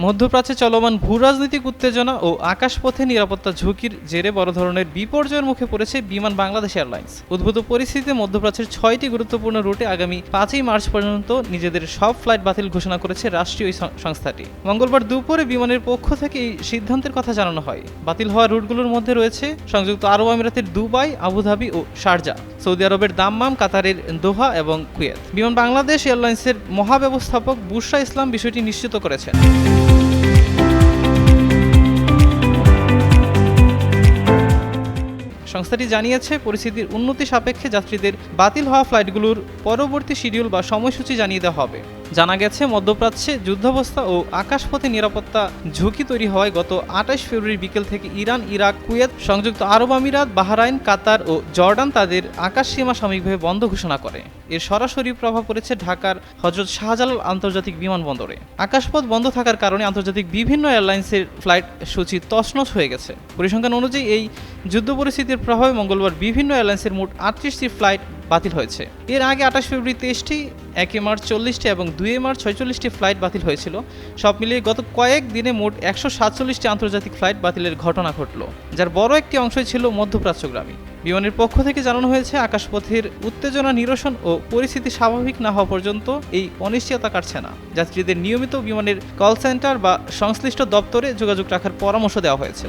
মধ্যপ্রাচ্যে চলমান ভূরাজনৈতিক উত্তেজনা ও আকাশপথে নিরাপত্তা ঝুঁকির জেরে বড় ধরনের বিপর্যয়ের মুখে পড়েছে বিমান বাংলাদেশ এয়ারলাইন্স। উদ্ভূত পরিস্থিতিতে মধ্যপ্রাচ্যের ৬টি গুরুত্বপূর্ণ রুটে আগামী ৫ই মার্চ পর্যন্ত নিজেদের সব ফ্লাইট বাতিল ঘোষণা করেছে রাষ্ট্রীয় এই সংস্থাটি। মঙ্গলবার দুপুরে বিমানের পক্ষ থেকে এই সিদ্ধান্তের কথা জানানো হয়। বাতিল হওয়া রুটগুলোর মধ্যে রয়েছে সংযুক্ত আরব আমিরাতের দুবাই, আবুধাবি ও শারজাহ, সৌদি আরবের দাম্মাম, কাতারের দোহা এবং কুয়েত। বিমান বাংলাদেশ এয়ারলাইন্সের মহাব্যবস্থাপক বুশরা ইসলাম বিষয়টি নিশ্চিত করেছেন। সংস্থাটি জানিয়েছে, পরিস্থিতির উন্নতি সাপেক্ষে যাত্রীদের বাতিল হওয়া ফ্লাইটগুলোর পরবর্তী শিডিউল বা সময়সূচি জানিয়ে দেওয়া হবে। জানা গেছে, মধ্যপ্রাচ্যে যুদ্ধাবস্থা ও আকাশপথে নিরাপত্তা ঝুঁকি তৈরি হওয়ায় গত ২৮ ফেব্রুয়ারি বিকেল থেকে ইরান, ইরাক, কুয়েত, সংযুক্ত আরব আমিরাত, বাহরাইন, কাতার ও জর্ডান তাদের আকাশসীমা সাময়িকভাবে বন্ধ ঘোষণা করে। এর সরাসরি প্রভাব পড়েছে ঢাকার হযরত শাহজালাল আন্তর্জাতিক বিমানবন্দরে। আকাশপথ বন্ধ থাকার কারণে আন্তর্জাতিক বিভিন্ন এয়ারলাইন্সের ফ্লাইট সূচি তছনছ হয়ে গেছে। পরিসংখ্যান অনুযায়ী এই যুদ্ধ পরিস্থিতির প্রভাবে মঙ্গলবার বিভিন্ন এয়ারলাইন্সের মোট ৩৮টি ফ্লাইট বাতিল হয়েছে। এর আগে ২৮ ফেব্রুয়ারি ২৩টি, ১ মার্চ ৪০টি এবং ২ মার্চ ৪৬টি ফ্লাইট বাতিল হয়েছিল। সব মিলিয়ে গত কয়েক দিনে মোট ১৪৭টি আন্তর্জাতিক ফ্লাইট বাতিলের ঘটনা ঘটল, যার বড় একটি অংশই ছিল মধ্যপ্রাচ্যগামী। বিমানের পক্ষ থেকে জানানো হয়েছে, আকাশপথের উত্তেজনা নিরসন ও পরিস্থিতি স্বাভাবিক না হওয়া পর্যন্ত এই অনিশ্চয়তা কাটছে না। যাত্রীদের নিয়মিত বিমানের কল সেন্টার বা সংশ্লিষ্ট দপ্তরে যোগাযোগ রাখার পরামর্শ দেওয়া হয়েছে।